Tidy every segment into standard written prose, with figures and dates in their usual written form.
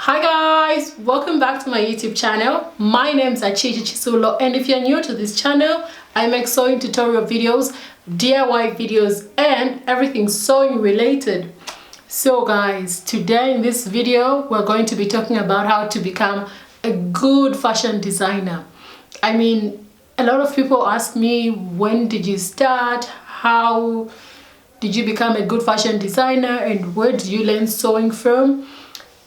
Hi guys, welcome back to my YouTube channel. My name is Achichi Chisulo, and if you're new to this channel, I make sewing tutorial videos, DIY videos, and everything sewing related. So guys, today in this video we're going to be talking about how to become a good fashion designer. I mean, a lot of people ask me, when did you start? How did you become a good fashion designer, and where did you learn sewing from?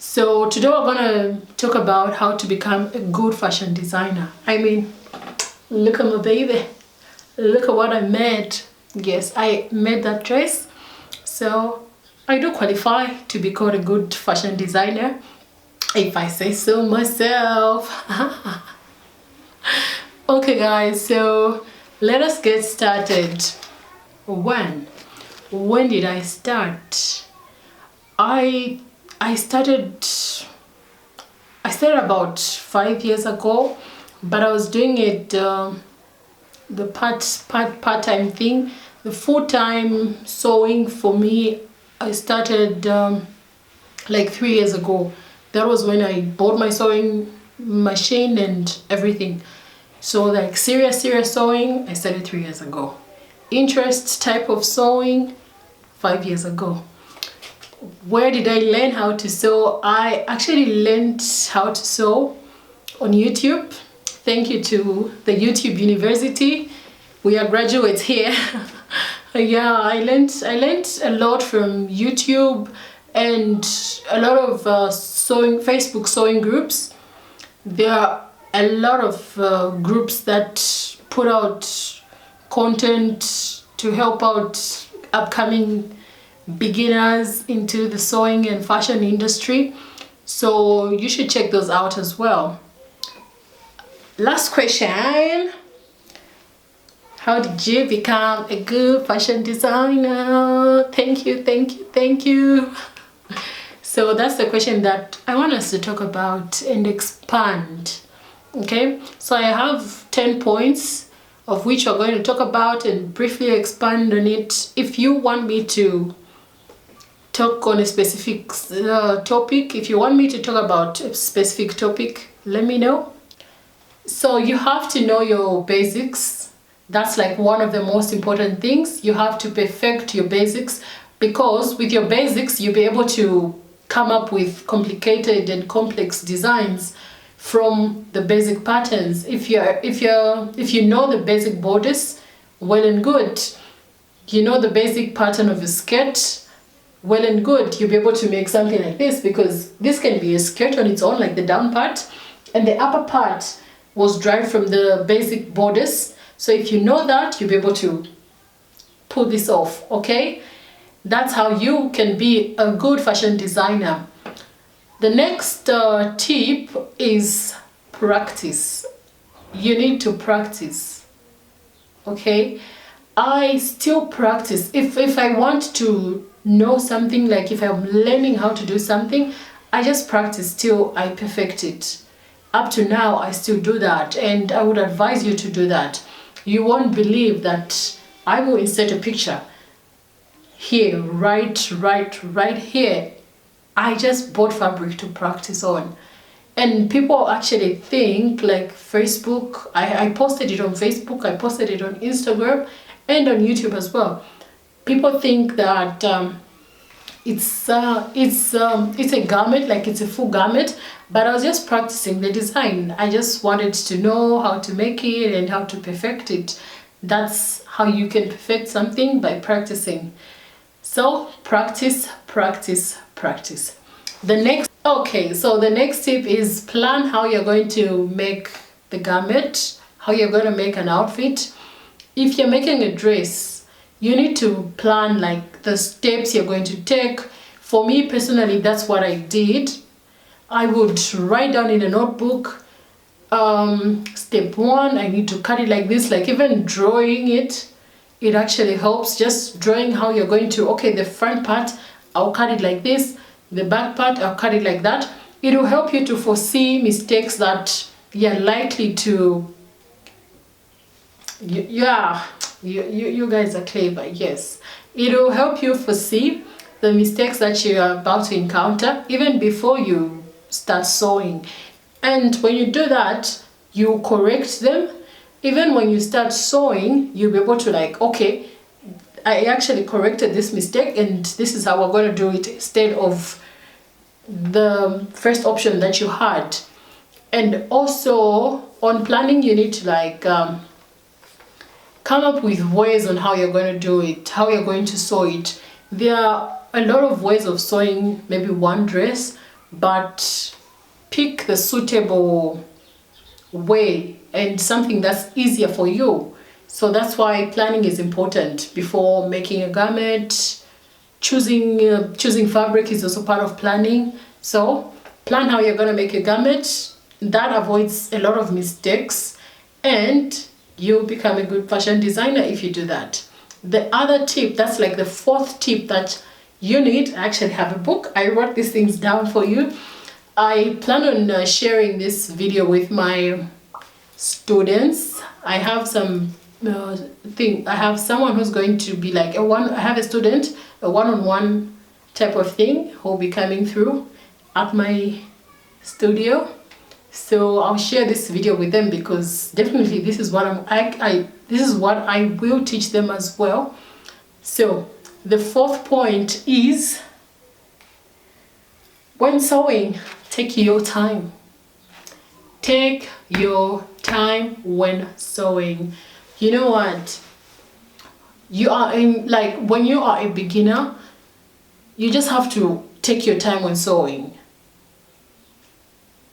So today we're gonna talk about how to become a good fashion designer. I mean, look at my baby. Look at what I made. Yes, I made that dress. So I do qualify to be called a good fashion designer, if I say so myself. Okay guys, so let us get started. When did I start? I started about 5 years ago, but I was doing it the part-time thing. The full-time sewing for me, I started like 3 years ago. That was when I bought my sewing machine and everything. So like serious sewing, I started 3 years ago. Interest type of sewing, 5 years ago. Where did I learn how to sew? I actually learned how to sew on YouTube. Thank you to the YouTube University. We are graduates here. Yeah, I learned a lot from YouTube and a lot of Facebook sewing groups. There are a lot of groups that put out content to help out upcoming beginners into the sewing and fashion industry, so you should check those out as well. Last question: how did you become a good fashion designer? Thank you. So that's the question that I want us to talk about and expand. Okay, so I have 10 points of which we're going to talk about and briefly expand on it. If you want me to talk on a specific topic, if you want me to talk about a specific topic, let me know. So you have to know your basics. That's like one of the most important things. You have to perfect your basics, because with your basics you'll be able to come up with complicated and complex designs from the basic patterns. If you know the basic borders, well and good. You know the basic pattern of a skirt, well and good. You'll be able to make something like this, because this can be a skirt on its own, like the down part, and the upper part was derived from the basic borders. So if you know that, you'll be able to pull this off. Okay, that's how you can be a good fashion designer. The next tip is practice. You need to practice. Okay, I still practice. If I want to know something, like if I'm learning how to do something, I just practice till I perfect it. Up to now, I still do that, and I would advise you to do that. You won't believe that I will insert a picture here, right here. I just bought fabric to practice on, and people actually think like Facebook. I posted it on Facebook, I posted it on Instagram and on YouTube as well. People think that it's a garment, like it's a full garment, but I was just practicing the design. I just wanted to know how to make it and how to perfect it. That's how you can perfect something, by practicing. So practice. The next tip is plan how you're going to make the garment, how you're going to make an outfit. If you're making a dress, you need to plan like the steps you're going to take. For me personally, that's what I did. I would write down in a notebook, step 1, I need to cut it like this. Like even drawing it actually helps. Just drawing how you're going to, okay, the front part, I'll cut it like this. The back part, I'll cut it like that. It will help you to foresee mistakes that you're likely to, you guys are clever. Yes, it will help you foresee the mistakes that you are about to encounter even before you start sewing. And when you do that, you correct them. Even when you start sewing, you'll be able to like, okay, I actually corrected this mistake and this is how we're going to do it instead of the first option that you had. And also on planning, you need to like come up with ways on how you're going to do it, how you're going to sew it. There are a lot of ways of sewing maybe one dress, but pick the suitable way and something that's easier for you. So that's why planning is important before making a garment. Choosing fabric is also part of planning. So plan how you're going to make a garment. That avoids a lot of mistakes and you'll become a good fashion designer if you do that. The other tip, that's like the fourth tip that you need. I actually have a book. I wrote these things down for you. I plan on sharing this video with my students. I have some I have someone who's going to be like I have a student, a one-on-one type of thing who will be coming through at my studio. So I'll share this video with them because definitely this is what this is what I will teach them as well. So the fourth point is, when sewing, take your time. Take your time when sewing. You know what? You are when you are a beginner, you just have to take your time when sewing.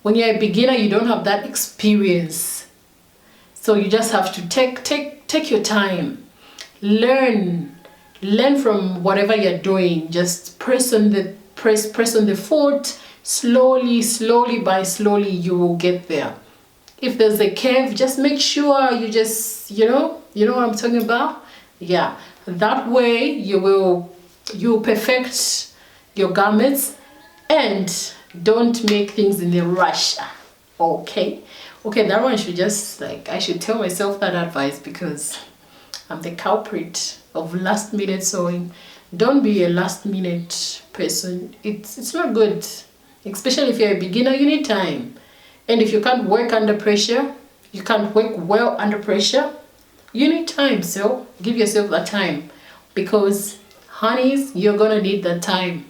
When you're a beginner, you don't have that experience. So you just have to take your time. Learn from whatever you're doing. Just press on the foot. Slowly by slowly you will get there. If there's a curve, just make sure you just you know what I'm talking about. Yeah, that way you perfect your garments and don't make things in a rush. Okay, that one should just I should tell myself that advice because I'm the culprit of last minute sewing. Don't be a last minute person. It's not good. Especially if you're a beginner, you need time. And if you can't work under pressure, you can't work well under pressure, you need time. So give yourself that time because, honeys, you're going to need that time.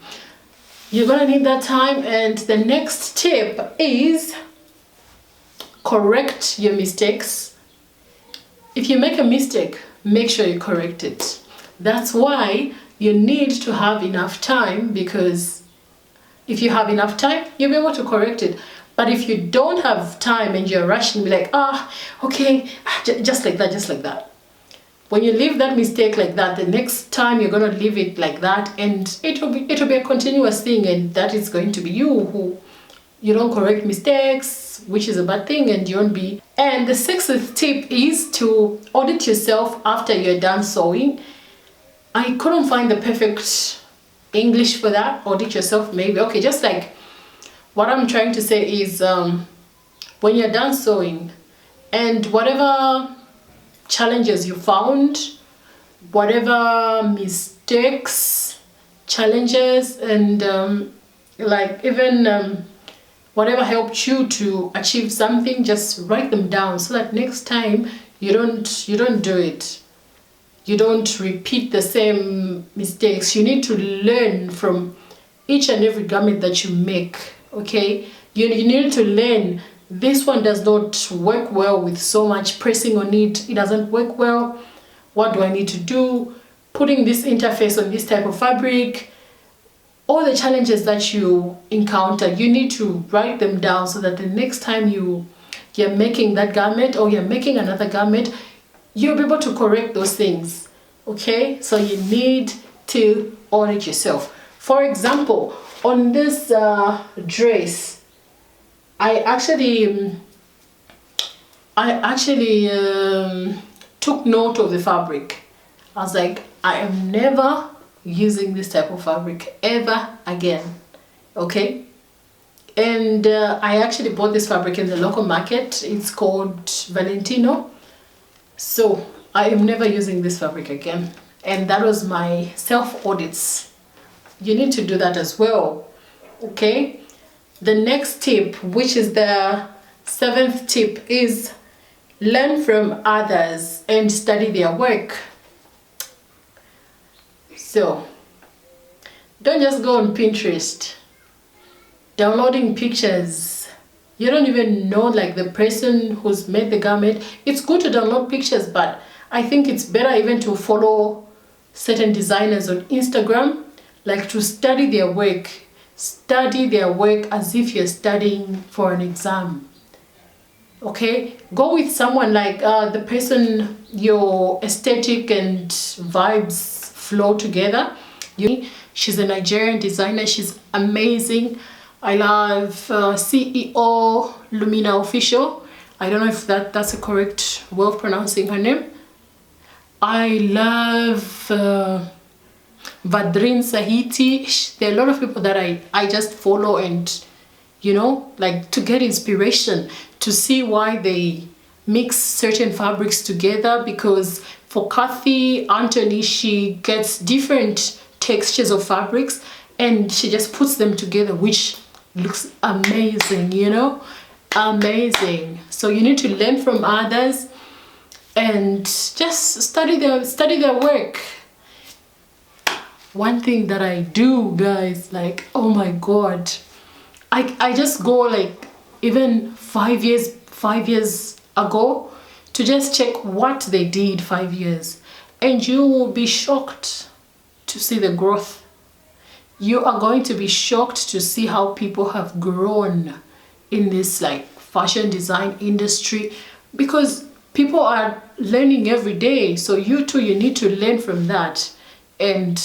You're going to need that time. And the next tip is correct your mistakes. If you make a mistake, make sure you correct it. That's why you need to have enough time, because if you have enough time, you'll be able to correct it. But if you don't have time and you're rushing, be like, okay, just like that. When you leave that mistake like that, the next time you're going to leave it like that, and it'll be a continuous thing, and that is going to be you don't correct mistakes, which is a bad thing, and you won't be. And the sixth tip is to audit yourself after you're done sewing. I couldn't find the perfect English for that. Audit yourself, maybe. Okay, just like what I'm trying to say is when you're done sewing and whatever challenges you found, whatever mistakes, challenges, and even whatever helped you to achieve something, just write them down so that next time you don't do it. You don't repeat the same mistakes. You need to learn from each and every garment that you make. Okay, you need to learn, this one does not work well with so much pressing on it. It doesn't work well. What do I need to do? Putting this interface on this type of fabric. All the challenges that you encounter, you need to write them down so that the next time you're making that garment or you're making another garment, you'll be able to correct those things. Okay, so you need to audit yourself. For example, on this dress, I actually took note of the fabric. I was like, I am never using this type of fabric ever again. Okay, and I actually bought this fabric in the local market. It's called Valentino. So I am never using this fabric again. And that was my self audits. You need to do that as well. Okay, The next tip, which is the 7th tip, is learn from others and study their work. So don't just go on Pinterest downloading pictures. You don't even know like the person who's made the garment. It's good to download pictures, but I think it's better even to follow certain designers on Instagram, like to study their work. Study their work as if you're studying for an exam. Okay, go with someone like the person your aesthetic and vibes flow together. She's a Nigerian designer. She's amazing. I love CEO Lumina Official. I don't know if that's a correct way of pronouncing her name. I love Vadrin Sahiti. There are a lot of people that I just follow and, you know, like to get inspiration, to see why they mix certain fabrics together. Because for Kathy Anthony, she gets different textures of fabrics and she just puts them together, which looks amazing, you know, amazing. So you need to learn from others and just study their work. One thing that I do, guys, like, oh my god, I just go like even 5 years ago to just check what they did 5 years, and you will be shocked to see the growth. You are going to be shocked to see how people have grown in this like fashion design industry, because people are learning every day. So you too, you need to learn from that and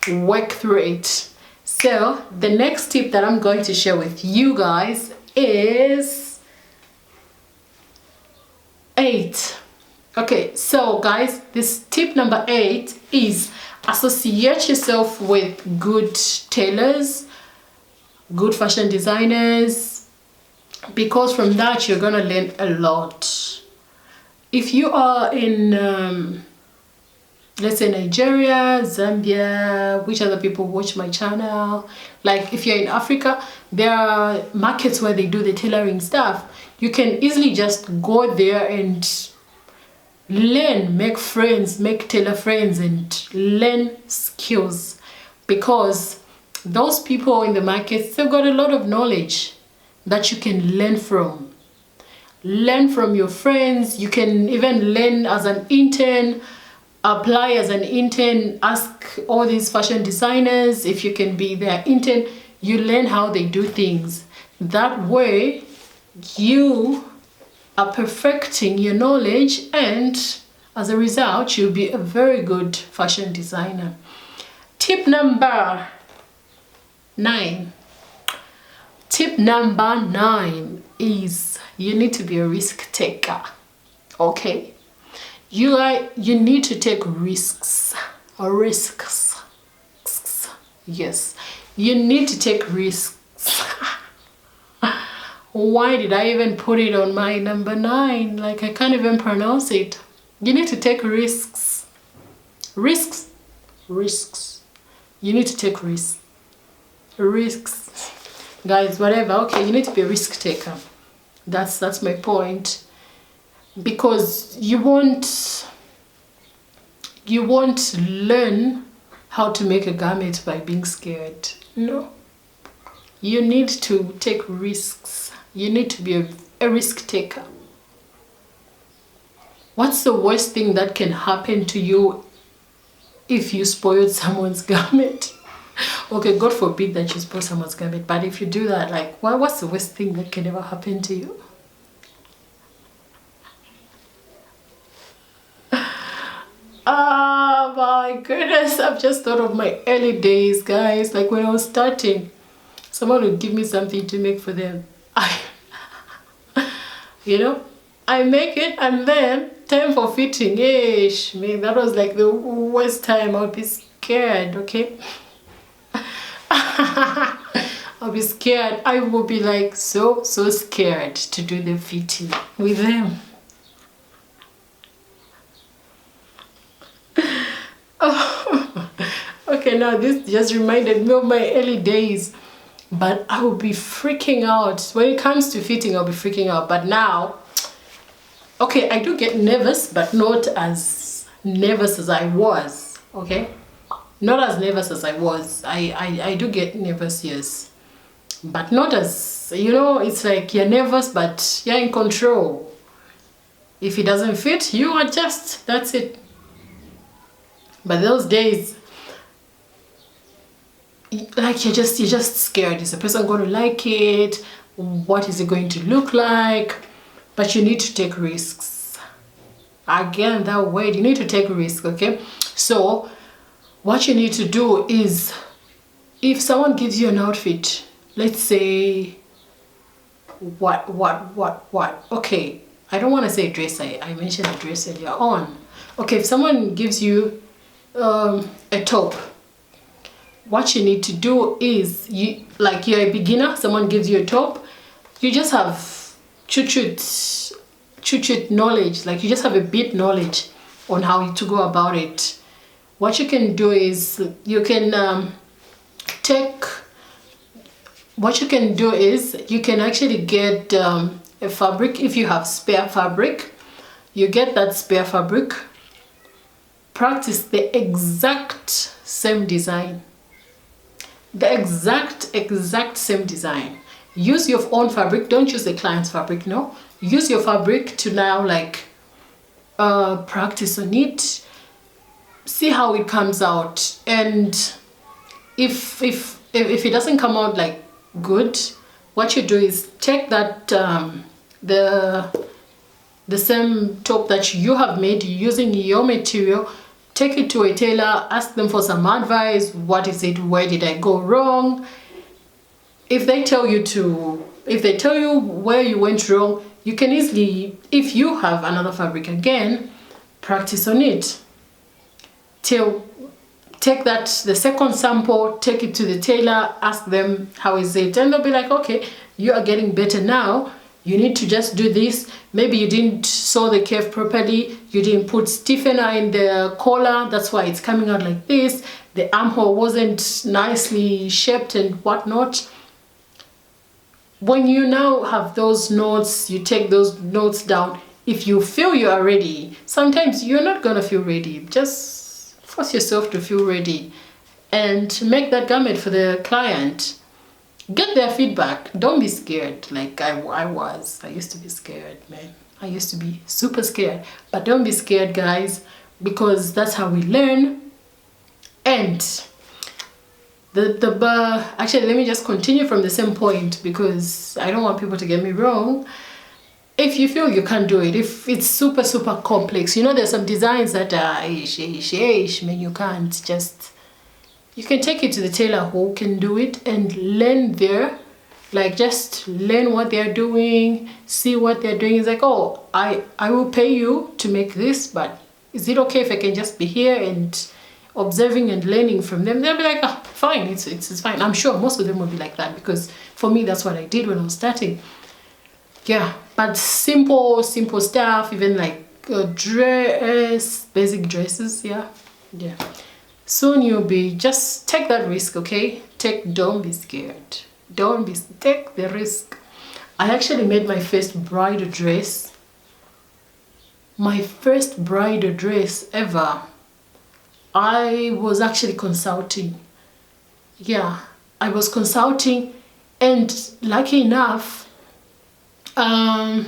work through it. So the next tip that I'm going to share with you guys is 8. Okay, so guys, this tip number 8 is associate yourself with good tailors, good fashion designers, because from that you're gonna learn a lot. If you are in let's say Nigeria, Zambia, which other people watch my channel, like if you're in Africa, there are markets where they do the tailoring stuff. You can easily just go there and learn, make friends, make tailor friends, and learn skills, because those people in the markets, they've got a lot of knowledge that you can learn from. Learn from your friends. You can even learn as an intern, apply as an intern, ask all these fashion designers if you can be their intern. You learn how they do things. That way you are perfecting your knowledge, and as a result you'll be a very good fashion designer. Tip number 9. Tip number 9 is you need to be a risk taker. Okay, you need to take risks. Yes, you need to take risks. Why did I even put it on my number 9? Like, I can't even pronounce it. You need to take risks. Risks. You need to take risks. Guys, whatever. Okay, you need to be a risk taker. That's my point. Because you won't learn how to make a garment by being scared. No. You need to take risks. You need to be a risk taker. What's the worst thing that can happen to you if you spoiled someone's garment? Okay, God forbid that you spoil someone's garment, but if you do that, like, what's the worst thing that can ever happen to you? Oh my goodness, I've just thought of my early days, guys. Like when I was starting, someone would give me something to make for them. You know, I make it, and then time for fitting. Man, that was like the worst time. I would be scared, okay? I'll be scared. I will be like so scared to do the fitting with them. Oh. Okay, now this just reminded me of my early days. but I would be freaking out. When it comes to fitting, I'll be freaking out. But now, okay, I do get nervous, but not as nervous as I was, okay? Not as nervous as I was. I do get nervous, yes. But not as, you know, it's like you're nervous, but you're in control. If it doesn't fit, you adjust. That's it. But those days, like you're just scared. Is the person going to like it? What is it going to look like? But you need to take risks. Again, that word, you need to take risks, okay? So what you need to do is, if someone gives you an outfit, let's say what okay, I don't want to say dress. I mentioned a dress earlier on. Okay, if someone gives you a top, what you need to do is, you're a beginner, someone gives you a top, you just have chut knowledge, like you just have a bit knowledge on how to go about it. What you can do is you can actually get a fabric. If you have spare fabric, you get that spare fabric, practice the exact same design, the exact same design. Use your own fabric, don't use the client's fabric. No, use your fabric to now like practice on it, see how it comes out. And if it doesn't come out like good, what you do is take that the same top that you have made using your material, take it to a tailor, ask them for some advice. What is it? Where did I go wrong? If they tell you where you went wrong, you can easily, if you have another fabric, again, practice on it. Take the second sample, take it to the tailor, ask them how is it, and they'll be like, okay, you are getting better now. You need to just do this. Maybe you didn't sew the curve properly, you didn't put stiffener in the collar, that's why it's coming out like this. The armhole wasn't nicely shaped and whatnot. When you now have those notes, you take those notes down. If you feel you are ready, sometimes you're not gonna feel ready. Just force yourself to feel ready and make that garment for the client. Get their feedback. Don't be scared like I used to be scared, man. I used to be super scared. But don't be scared, guys, because that's how we learn. And actually, let me just continue from the same point, because I don't want people to get me wrong. If you feel you can't do it, if it's super complex, you know, there's some designs that are man, you can't just, you can take it to the tailor who can do it and learn there, like just learn what they're doing, see what they're doing. It's like, oh, I will pay you to make this, but is it okay if I can just be here and observing and learning from them? They'll be like, oh, fine, it's fine. I'm sure most of them will be like that, because for me, that's what I did when I was starting. Yeah, but simple stuff, even like dress, basic dresses, yeah. Soon you'll be, just take that risk, okay? Don't be scared. Take the risk. I actually made my first bridal dress. My first bridal dress ever. I was actually consulting. Yeah, I was consulting, and lucky enough, it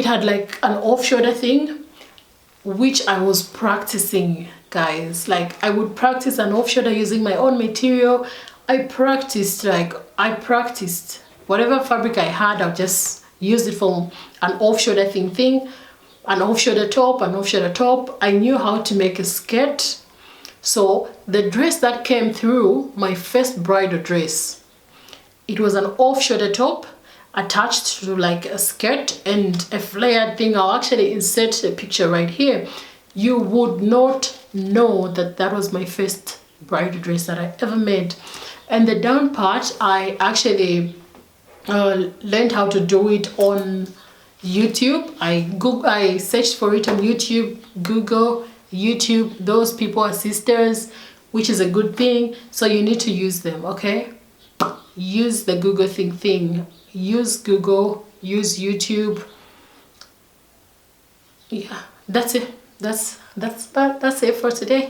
had like an off-shoulder thing, which I was practicing, guys. Like, I would practice an off-shoulder using my own material. I practiced whatever fabric I had, I'll just use it for an off-shoulder thing, an off-shoulder top. I knew how to make a skirt. So the dress that came through, my first bridal dress, it was an off-shoulder top attached to like a skirt and a flared thing. I'll actually insert a picture right here. You would not know that that was my first bridal dress that I ever made. And the down part, I actually learned how to do it on YouTube. I searched for it on YouTube, Google, YouTube. Those people are sisters, which is a good thing, so you need to use them, okay? use the Google thing. Use Google, use YouTube. Yeah, that's it. That's it for today.